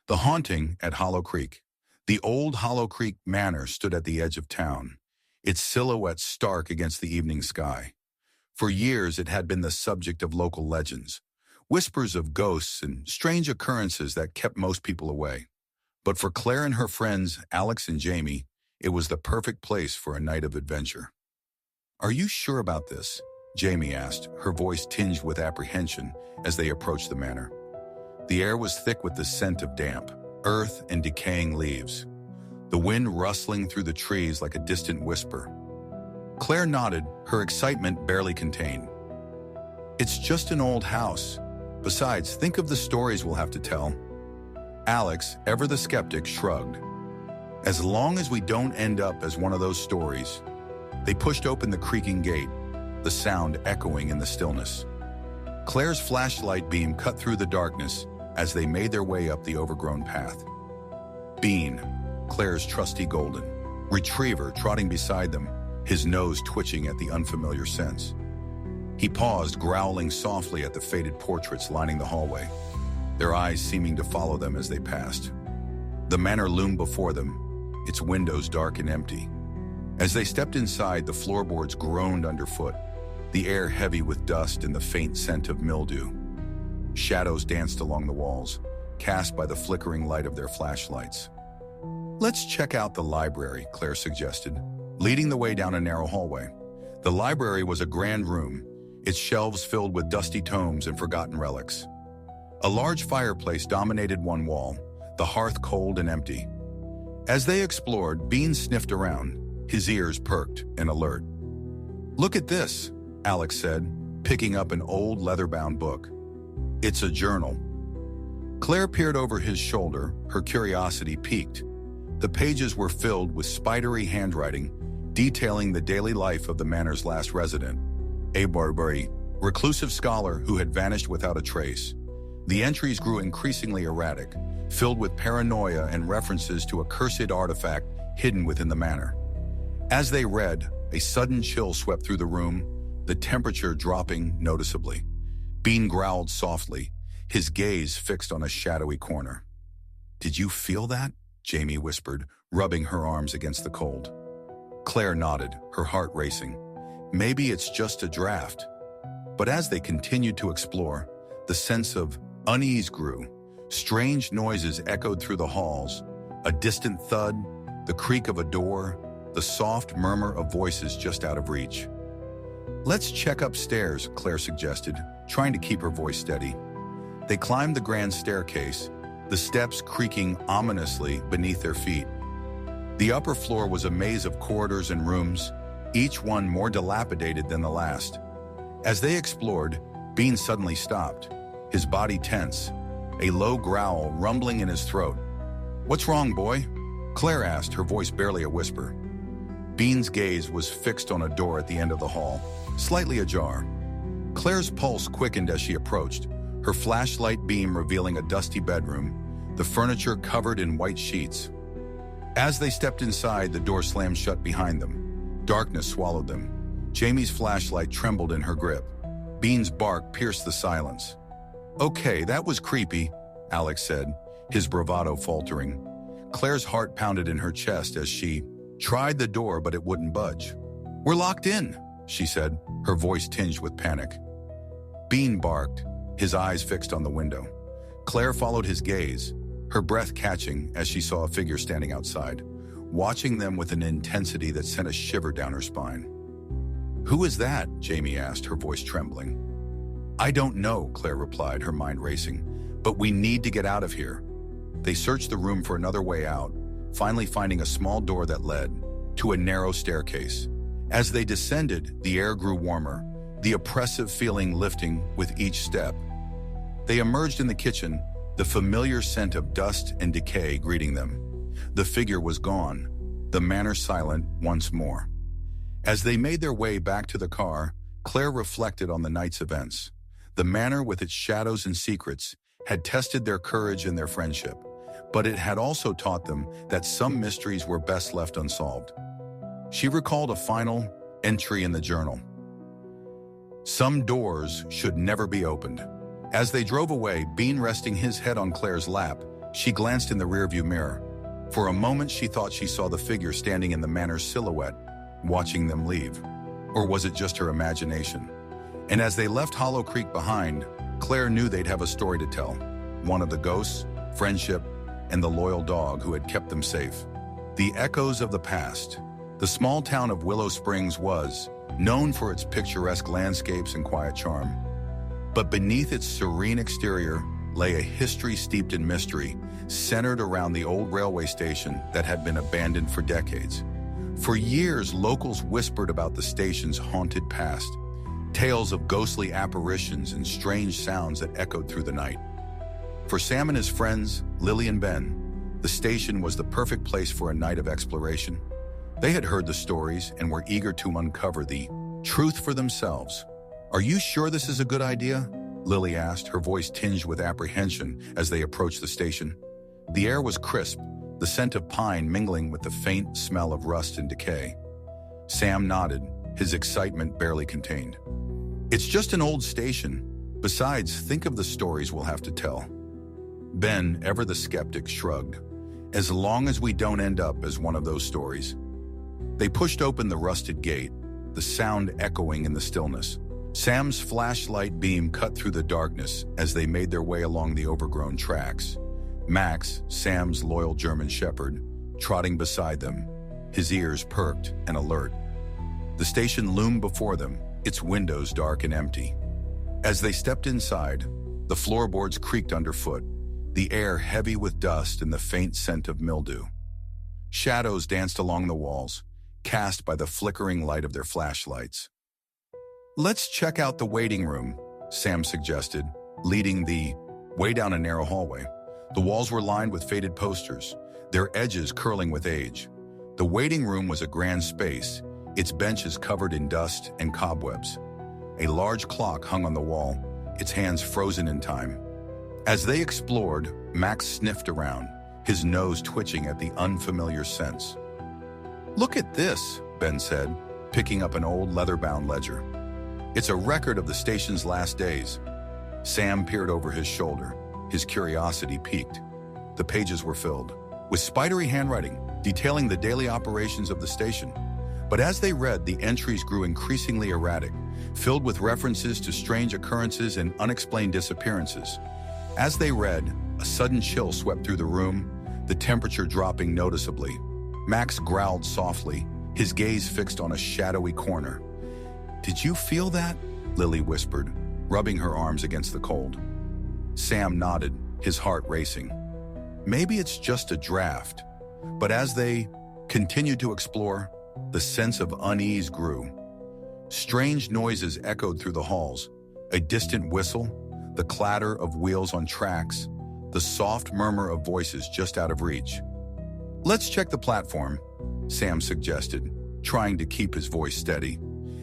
The haunting at Hollow Creek. The old Hollow Creek manor stood at the edge of town, its silhouette stark against the evening sky. For years it had been the subject of local legends, whispers of ghosts and strange occurrences that kept most people away. But for Claire and her friends, Alex and Jamie, it was the perfect place for a night of adventure. "Are you sure about this?" Jamie asked, her voice tinged with apprehension as they approached the manor. The air was thick with the scent of damp, earth, and decaying leaves, the wind rustling through the trees like a distant whisper. Claire nodded, her excitement barely contained. "It's just an old house. Besides, think of the stories we'll have to tell." Alex, ever the skeptic, shrugged. "As long as we don't end up as one of those stories." They pushed open the creaking gate, the sound echoing in the stillness. Claire's flashlight beam cut through the darkness as they made their way up the overgrown path. Bean, Claire's trusty golden retriever, trotting beside them, his nose twitching at the unfamiliar scents. He paused, growling softly at the faded portraits lining the hallway, their eyes seeming to follow them as they passed. The manor loomed before them, its windows dark and empty. As they stepped inside, the floorboards groaned underfoot, the air heavy with dust and the faint scent of mildew. Shadows danced along the walls, cast by the flickering light of their flashlights. "Let's check out the library," Claire suggested, leading the way down a narrow hallway. The library was a grand room, its shelves filled with dusty tomes and forgotten relics. A large fireplace dominated one wall, the hearth cold and empty. As they explored, Bean sniffed around, his ears perked and alert. "Look at this," Alex said, picking up an old leather-bound book. "It's a journal." Claire peered over his shoulder, her curiosity piqued. The pages were filled with spidery handwriting, detailing the daily life of the manor's last resident, a Barbary, reclusive scholar who had vanished without a trace. The entries grew increasingly erratic, filled with paranoia and references to a cursed artifact hidden within the manor. As they read, a sudden chill swept through the room, the temperature dropping noticeably. Bean growled softly, his gaze fixed on a shadowy corner. "Did you feel that?" Jamie whispered, rubbing her arms against the cold. Claire nodded, her heart racing. Maybe it's just a draft. But as they continued to explore, the sense of unease grew. Strange noises echoed through the halls, a distant thud, the creak of a door, the soft murmur of voices just out of reach. "Let's check upstairs," Claire suggested, trying to keep her voice steady. They climbed the grand staircase, the steps creaking ominously beneath their feet. The upper floor was a maze of corridors and rooms, each one more dilapidated than the last. As they explored, Bean suddenly stopped, his body tense, a low growl rumbling in his throat. "What's wrong, boy?" Claire asked, her voice barely a whisper. Bean's gaze was fixed on a door at the end of the hall, slightly ajar. Claire's pulse quickened as she approached, her flashlight beam revealing a dusty bedroom, the furniture covered in white sheets. As they stepped inside, the door slammed shut behind them. Darkness swallowed them. Jamie's flashlight trembled in her grip. Bean's bark pierced the silence. "Okay, that was creepy," Alex said, his bravado faltering. Claire's heart pounded in her chest as she tried the door, but it wouldn't budge. "We're locked in," she said, her voice tinged with panic. Bean barked, his eyes fixed on the window. Claire followed his gaze, her breath catching as she saw a figure standing outside, watching them with an intensity that sent a shiver down her spine. "Who is that?" Jamie asked, her voice trembling. "I don't know," Claire replied, her mind racing, "but we need to get out of here." They searched the room for another way out, finally finding a small door that led to a narrow staircase. As they descended, the air grew warmer, the oppressive feeling lifting with each step. They emerged in the kitchen, the familiar scent of dust and decay greeting them. The figure was gone, the manor silent once more. As they made their way back to the car, Claire reflected on the night's events. The manor, with its shadows and secrets, had tested their courage and their friendship, but it had also taught them that some mysteries were best left unsolved. She recalled a final entry in the journal. "Some doors should never be opened." As they drove away, Bean resting his head on Claire's lap, She glanced in the rearview mirror. For a moment, she thought she saw the figure standing in the manor's silhouette, watching them leave. Or was it just her imagination? And as they left Hollow Creek behind, Claire knew they'd have a story to tell. One of the ghosts, friendship, and the loyal dog who had kept them safe. The echoes of the past. The small town of Willow Springs was known for its picturesque landscapes and quiet charm. But beneath its serene exterior lay a history steeped in mystery, centered around the old railway station that had been abandoned for decades. For years, locals whispered about the station's haunted past, tales of ghostly apparitions and strange sounds that echoed through the night. For Sam and his friends, Lily and Ben, the station was the perfect place for a night of exploration. They had heard the stories and were eager to uncover the truth for themselves. "Are you sure this is a good idea?" Lily asked, her voice tinged with apprehension as they approached the station. The air was crisp, the scent of pine mingling with the faint smell of rust and decay. Sam nodded, his excitement barely contained. "It's just an old station. Besides, think of the stories we'll have to tell." Ben, ever the skeptic, shrugged. "As long as we don't end up as one of those stories." They pushed open the rusted gate, the sound echoing in the stillness. Sam's flashlight beam cut through the darkness as they made their way along the overgrown tracks. Max, Sam's loyal German shepherd, trotting beside them, his ears perked and alert. The station loomed before them, its windows dark and empty. As they stepped inside, the floorboards creaked underfoot, the air heavy with dust and the faint scent of mildew. Shadows danced along the walls, cast by the flickering light of their flashlights. "Let's check out the waiting room," Sam suggested, leading the way down a narrow hallway. The walls were lined with faded posters, their edges curling with age. The waiting room was a grand space, its benches covered in dust and cobwebs. A large clock hung on the wall, its hands frozen in time. As they explored, Max sniffed around, his nose twitching at the unfamiliar scents. "Look at this," Ben said, picking up an old leather-bound ledger. "It's a record of the station's last days." Sam peered over his shoulder, his curiosity piqued. The pages were filled with spidery handwriting, detailing the daily operations of the station. But as they read, the entries grew increasingly erratic, filled with references to strange occurrences and unexplained disappearances. As they read, a sudden chill swept through the room, the temperature dropping noticeably. Max growled softly, his gaze fixed on a shadowy corner. "Did you feel that?" Lily whispered, rubbing her arms against the cold. Sam nodded, his heart racing. Maybe it's just a draft. But as they continued to explore, the sense of unease grew. Strange noises echoed through the halls, a distant whistle, the clatter of wheels on tracks, the soft murmur of voices just out of reach. "Let's check the platform," Sam suggested, trying to keep his voice steady.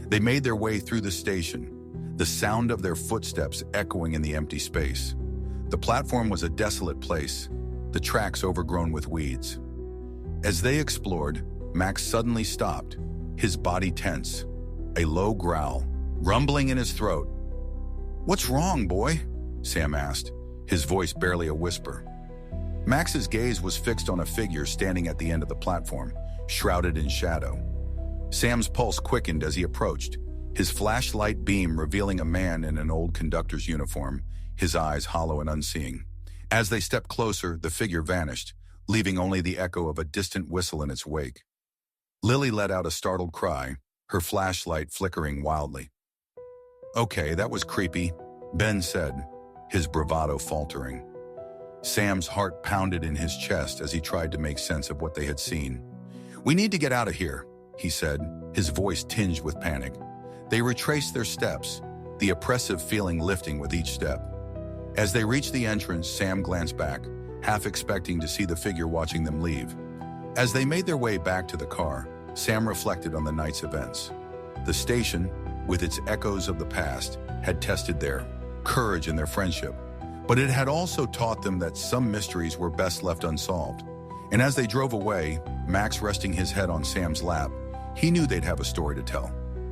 They made their way through the station, the sound of their footsteps echoing in the empty space. The platform was a desolate place, the tracks overgrown with weeds. As they explored, Max suddenly stopped, his body tense, a low growl, rumbling in his throat. "What's wrong, boy?" Sam asked, his voice barely a whisper. Max's gaze was fixed on a figure standing at the end of the platform, shrouded in shadow. Sam's pulse quickened as he approached, his flashlight beam revealing a man in an old conductor's uniform, his eyes hollow and unseeing. As they stepped closer, the figure vanished, leaving only the echo of a distant whistle in its wake. Lily let out a startled cry, her flashlight flickering wildly. "Okay, that was creepy," Ben said, his bravado faltering. Sam's heart pounded in his chest as he tried to make sense of what they had seen. "We need to get out of here," he said, his voice tinged with panic. They retraced their steps, the oppressive feeling lifting with each step. As they reached the entrance, Sam glanced back, half expecting to see the figure watching them leave. As they made their way back to the car, Sam reflected on the night's events. The station, with its echoes of the past, had tested their courage and their friendship. But it had also taught them that some mysteries were best left unsolved. And as they drove away, Max resting his head on Sam's lap, he knew they'd have a story to tell.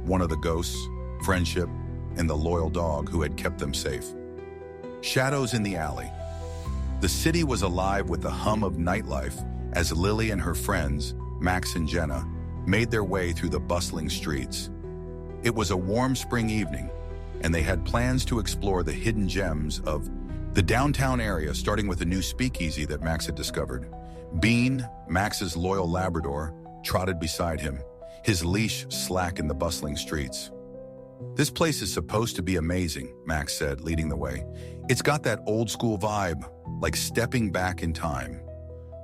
One of the ghosts, friendship, and the loyal dog who had kept them safe. Shadows in the alley. The city was alive with the hum of nightlife as Lily and her friends, Max and Jenna, made their way through the bustling streets. It was a warm spring evening, and they had plans to explore the hidden gems of the downtown area, starting with a new speakeasy that Max had discovered. Bean, Max's loyal Labrador, trotted beside him, his leash slack in the bustling streets. "This place is supposed to be amazing," Max said, leading the way. "It's got that old-school vibe, like stepping back in time."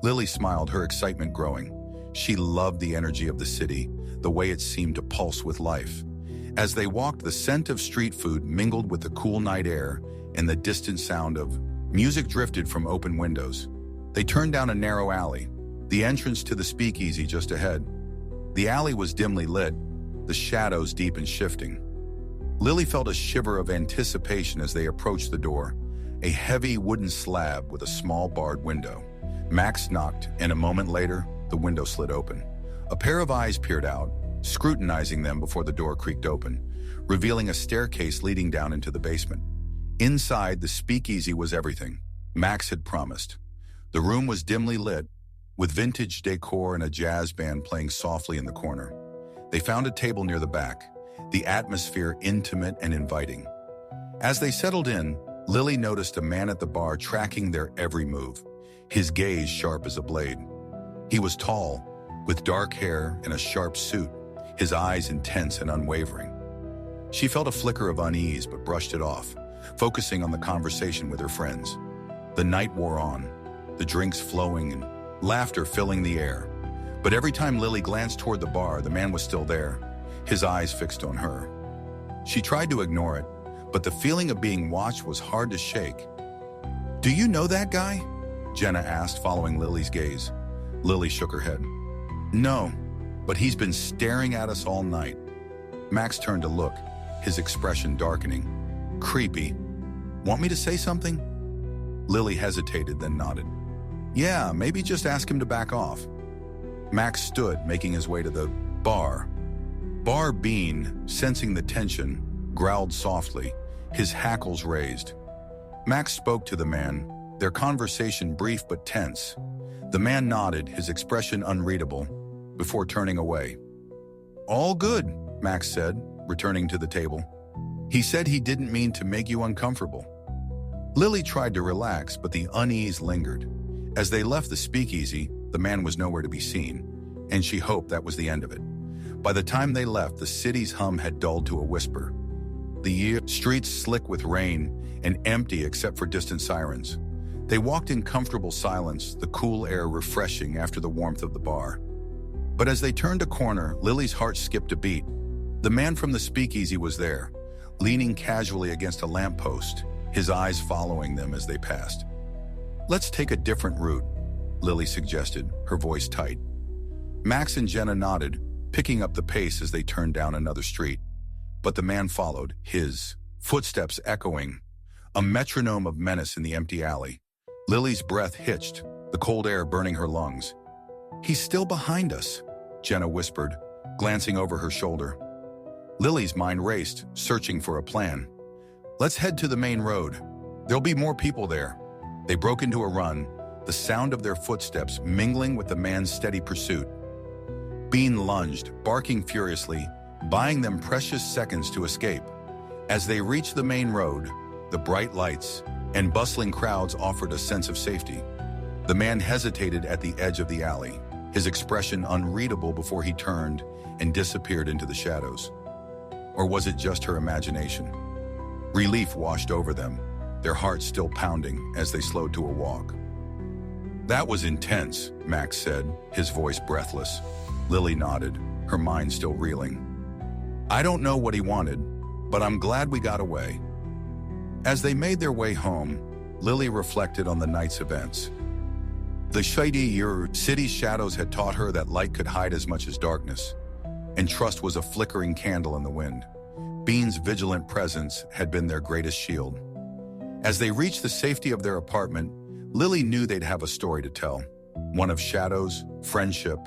Lily smiled, her excitement growing. She loved the energy of the city, the way it seemed to pulse with life. As they walked, the scent of street food mingled with the cool night air, and the distant sound of music drifted from open windows. They turned down a narrow alley, the entrance to the speakeasy just ahead. The alley was dimly lit, the shadows deep and shifting. Lily felt a shiver of anticipation as they approached the door, a heavy wooden slab with a small barred window. Max knocked, and a moment later, the window slid open. A pair of eyes peered out, scrutinizing them before the door creaked open, revealing a staircase leading down into the basement. Inside, the speakeasy was everything Max had promised. The room was dimly lit, with vintage decor and a jazz band playing softly in the corner. They found a table near the back, the atmosphere intimate and inviting. As they settled in, Lily noticed a man at the bar tracking their every move, his gaze sharp as a blade. He was tall, with dark hair and a sharp suit, his eyes intense and unwavering. She felt a flicker of unease but brushed it off, focusing on the conversation with her friends. The night wore on, the drinks flowing and laughter filling the air. But every time Lily glanced toward the bar, the man was still there, his eyes fixed on her. She tried to ignore it, but the feeling of being watched was hard to shake. "Do you know that guy?" Jenna asked, following Lily's gaze. Lily shook her head. "No, but he's been staring at us all night." Max turned to look, his expression darkening. "Creepy. Want me to say something?" Lily hesitated, then nodded. "Yeah, maybe just ask him to back off." Max stood, making his way to the bar. Bar Bean, sensing the tension, growled softly, his hackles raised. Max spoke to the man, their conversation brief but tense. The man nodded, his expression unreadable, before turning away. "All good," Max said, returning to the table. "He said he didn't mean to make you uncomfortable." Lily tried to relax, but the unease lingered. As they left the speakeasy, the man was nowhere to be seen, and she hoped that was the end of it. By the time they left, the city's hum had dulled to a whisper. The streets slick with rain and empty except for distant sirens. They walked in comfortable silence, the cool air refreshing after the warmth of the bar. But as they turned a corner, Lily's heart skipped a beat. The man from the speakeasy was there, leaning casually against a lamppost, his eyes following them as they passed. "Let's take a different route," Lily suggested, her voice tight. Max and Jenna nodded, picking up the pace as they turned down another street. But the man followed, his footsteps echoing, a metronome of menace in the empty alley. Lily's breath hitched, the cold air burning her lungs. "He's still behind us," Jenna whispered, glancing over her shoulder. Lily's mind raced, searching for a plan. "Let's head to the main road. There'll be more people there." They broke into a run, the sound of their footsteps mingling with the man's steady pursuit. Bean lunged, barking furiously, buying them precious seconds to escape. As they reached the main road, the bright lights and bustling crowds offered a sense of safety. The man hesitated at the edge of the alley, his expression unreadable before he turned and disappeared into the shadows. Or was it just her imagination? Relief washed over them, their hearts still pounding as they slowed to a walk. "That was intense," Max said, his voice breathless. Lily nodded, her mind still reeling. "I don't know what he wanted, but I'm glad we got away." As they made their way home, Lily reflected on the night's events. The shady city's shadows had taught her that light could hide as much as darkness, and trust was a flickering candle in the wind. Bean's vigilant presence had been their greatest shield. As they reached the safety of their apartment, Lily knew they'd have a story to tell, one of shadows, friendship,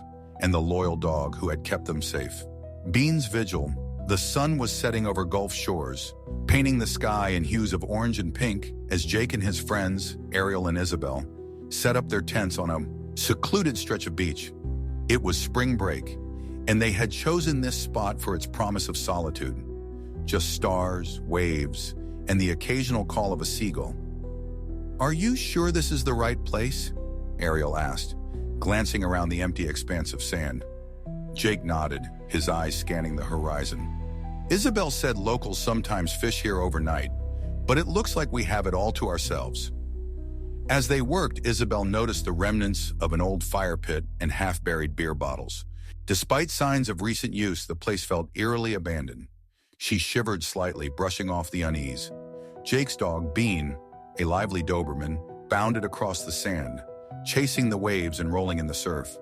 and the loyal dog who had kept them safe. Bean's vigil, The sun was setting over Gulf shores, painting the sky in hues of orange and pink as Jake and his friends, Ariel and Isabel, set up their tents on a secluded stretch of beach. It was spring break, and they had chosen this spot for its promise of solitude. Just stars, waves, and the occasional call of a seagull. "Are you sure this is the right place?" Ariel asked, glancing around the empty expanse of sand. Jake nodded, his eyes scanning the horizon. Isabel said locals sometimes fish here overnight, but it looks like we have it all to ourselves. As they worked, Isabel noticed the remnants of an old fire pit and half-buried beer bottles. Despite signs of recent use, the place felt eerily abandoned. She shivered slightly, brushing off the unease. Jake's dog, Bean, a lively Doberman, bounded across the sand, chasing the waves and rolling in the surf.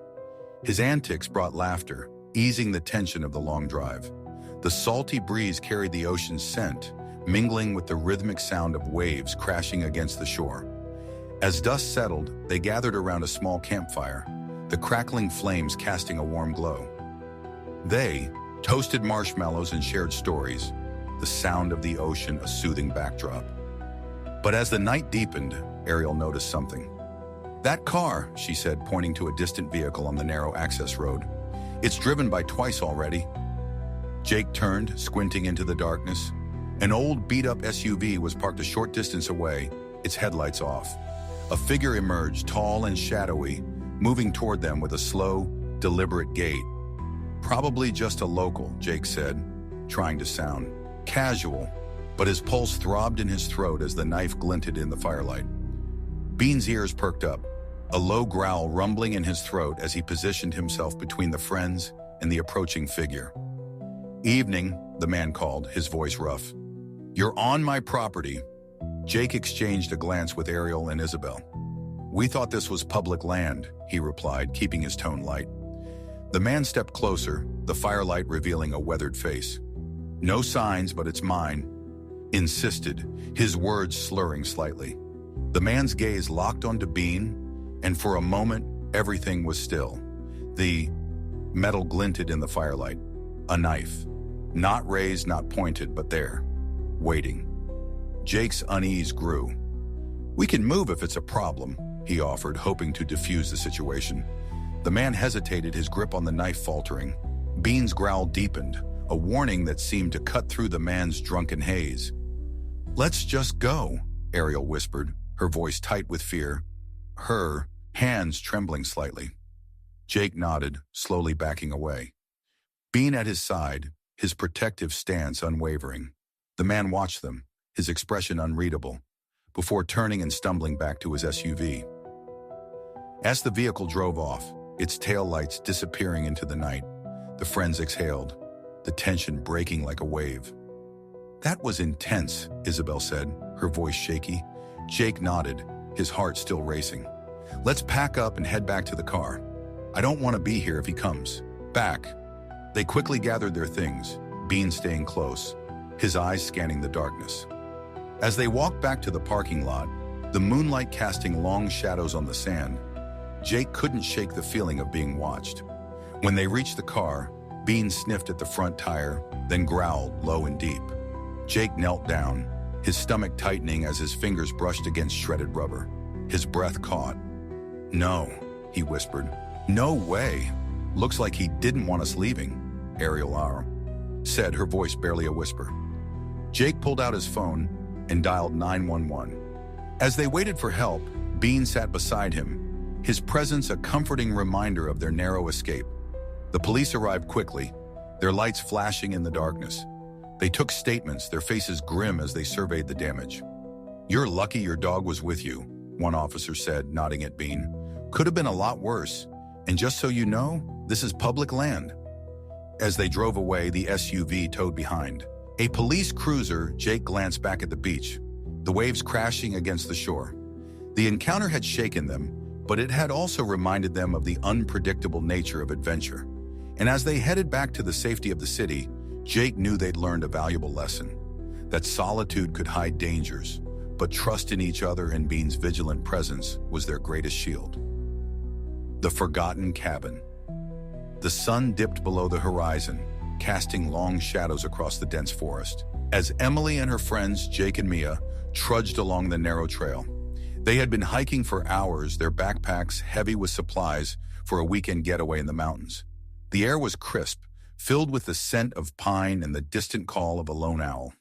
His antics brought laughter, easing the tension of the long drive. The salty breeze carried the ocean's scent, mingling with the rhythmic sound of waves crashing against the shore. As dust settled, they gathered around a small campfire, the crackling flames casting a warm glow. They toasted marshmallows and shared stories, the sound of the ocean a soothing backdrop. But as the night deepened, Ariel noticed something. "That car," she said, pointing to a distant vehicle on the narrow access road. "It's driven by twice already." Jake turned, squinting into the darkness. An old beat-up SUV was parked a short distance away, its headlights off. A figure emerged, tall and shadowy, moving toward them with a slow, deliberate gait. "Probably just a local," Jake said, trying to sound casual, but his pulse throbbed in his throat as the knife glinted in the firelight. Bean's ears perked up, a low growl rumbling in his throat as he positioned himself between the friends and the approaching figure. "Evening," the man called, his voice rough. "You're on my property." Jake exchanged a glance with Ariel and Isabel. "We thought this was public land," he replied, keeping his tone light. The man stepped closer, the firelight revealing a weathered face. "No signs, but it's mine," insisted, his words slurring slightly. The man's gaze locked onto Bean, and for a moment, everything was still. The metal glinted in the firelight. A knife. Not raised, not pointed, but there. Waiting. Jake's unease grew. "We can move if it's a problem," he offered, hoping to defuse the situation. The man hesitated, his grip on the knife faltering. Bean's growl deepened, a warning that seemed to cut through the man's drunken haze. "Let's just go," Ariel whispered, her voice tight with fear, her hands trembling slightly. Jake nodded, slowly backing away. Bean at his side, his protective stance unwavering. The man watched them, his expression unreadable, before turning and stumbling back to his SUV. As the vehicle drove off, its taillights disappearing into the night, the friends exhaled, the tension breaking like a wave. "That was intense," Isabel said, her voice shaky. Jake nodded, his heart still racing. "Let's pack up and head back to the car. I don't want to be here if he comes back." They quickly gathered their things, Bean staying close, his eyes scanning the darkness. As they walked back to the parking lot, the moonlight casting long shadows on the sand, Jake couldn't shake the feeling of being watched. When they reached the car, Bean sniffed at the front tire, then growled low and deep. Jake knelt down, his stomach tightening as his fingers brushed against shredded rubber. His breath caught. "No," he whispered. "No way. Looks like he didn't want us leaving," Ariel said, her voice barely a whisper. Jake pulled out his phone and dialed 911. As they waited for help, Bean sat beside him, his presence a comforting reminder of their narrow escape. The police arrived quickly, their lights flashing in the darkness. They took statements, their faces grim as they surveyed the damage. "You're lucky your dog was with you," one officer said, nodding at Bean. "Could have been a lot worse. And just so you know, this is public land." As they drove away, the SUV towed behind. A police cruiser, Jake glanced back at the beach, the waves crashing against the shore. The encounter had shaken them, but it had also reminded them of the unpredictable nature of adventure. And as they headed back to the safety of the city, Jake knew they'd learned a valuable lesson, that solitude could hide dangers, but trust in each other and Bean's vigilant presence was their greatest shield. The Forgotten Cabin. The sun dipped below the horizon, casting long shadows across the dense forest. As Emily and her friends, Jake and Mia, trudged along the narrow trail. They had been hiking for hours, their backpacks heavy with supplies for a weekend getaway in the mountains. The air was crisp, filled with the scent of pine and the distant call of a lone owl.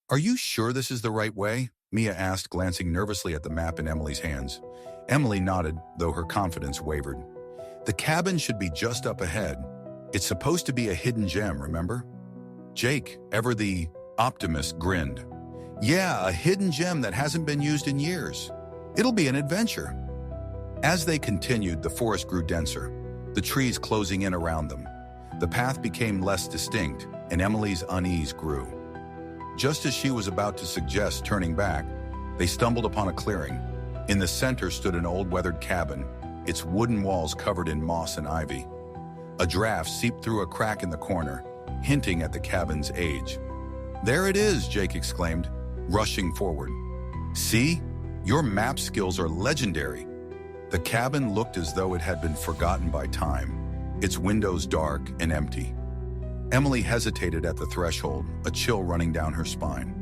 "Are you sure this is the right way?" Mia asked, glancing nervously at the map in Emily's hands. Emily nodded, though her confidence wavered. "The cabin should be just up ahead. It's supposed to be a hidden gem, remember?" Jake, ever the optimist, grinned. "Yeah, a hidden gem that hasn't been used in years. It'll be an adventure." As they continued, the forest grew denser, the trees closing in around them. The path became less distinct, and Emily's unease grew. Just as she was about to suggest turning back, they stumbled upon a clearing. In the center stood an old weathered cabin, its wooden walls covered in moss and ivy. A draft seeped through a crack in the corner, hinting at the cabin's age. "There it is," Jake exclaimed, rushing forward. "See? Your map skills are legendary." The cabin looked as though it had been forgotten by time, its windows dark and empty. Emily hesitated at the threshold, a chill running down her spine.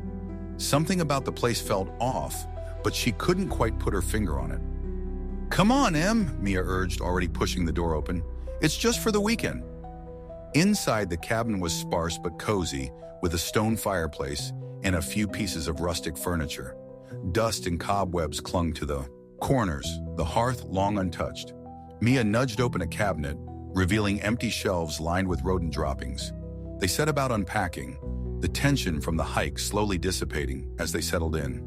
Something about the place felt off, but she couldn't quite put her finger on it. "Come on, Em," Mia urged, already pushing the door open. "It's just for the weekend." Inside, the cabin was sparse but cozy, with a stone fireplace and a few pieces of rustic furniture. Dust and cobwebs clung to the corners, the hearth long untouched. Mia nudged open a cabinet, revealing empty shelves lined with rodent droppings. They set about unpacking, the tension from the hike slowly dissipating as they settled in.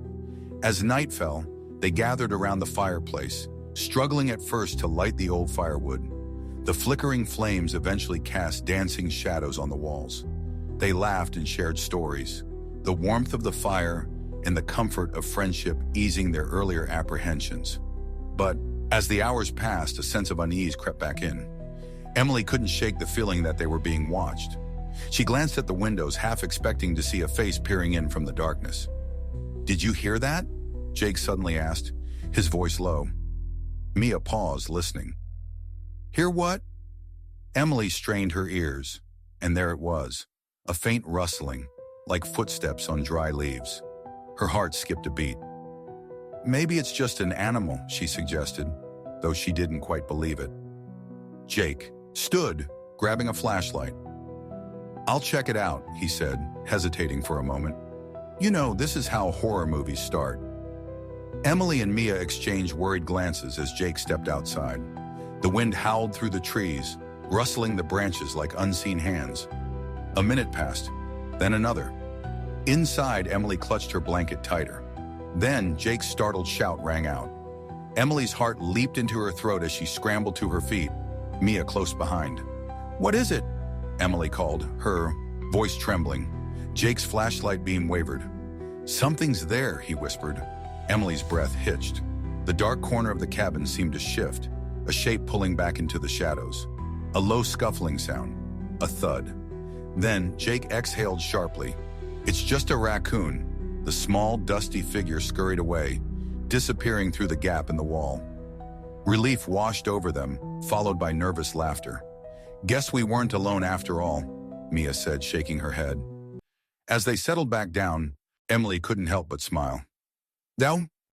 As night fell, they gathered around the fireplace, struggling at first to light the old firewood. The flickering flames eventually cast dancing shadows on the walls. They laughed and shared stories, the warmth of the fire and the comfort of friendship easing their earlier apprehensions. But as the hours passed, a sense of unease crept back in. Emily couldn't shake the feeling that they were being watched. She glanced at the windows, half expecting to see a face peering in from the darkness. "Did you hear that?" Jake suddenly asked, his voice low. Mia paused, listening. "Hear what?" Emily strained her ears, and there it was, a faint rustling, like footsteps on dry leaves. Her heart skipped a beat. "Maybe it's just an animal," she suggested, though she didn't quite believe it. Jake stood, grabbing a flashlight. "I'll check it out," he said, hesitating for a moment. "You know, this is how horror movies start." Emily and Mia exchanged worried glances as Jake stepped outside. The wind howled through the trees, rustling the branches like unseen hands. A minute passed, then another. Inside, Emily clutched her blanket tighter. Then, Jake's startled shout rang out. Emily's heart leaped into her throat as she scrambled to her feet, Mia close behind. "What is it?" Emily called, her voice trembling. Jake's flashlight beam wavered. "Something's there," he whispered. Emily's breath hitched. The dark corner of the cabin seemed to shift, a shape pulling back into the shadows. A low scuffling sound, a thud. Then Jake exhaled sharply. "It's just a raccoon." The small, dusty figure scurried away, disappearing through the gap in the wall. Relief washed over them, followed by nervous laughter. "Guess we weren't alone after all," Mia said, shaking her head. As they settled back down, Emily couldn't help but smile. "Now,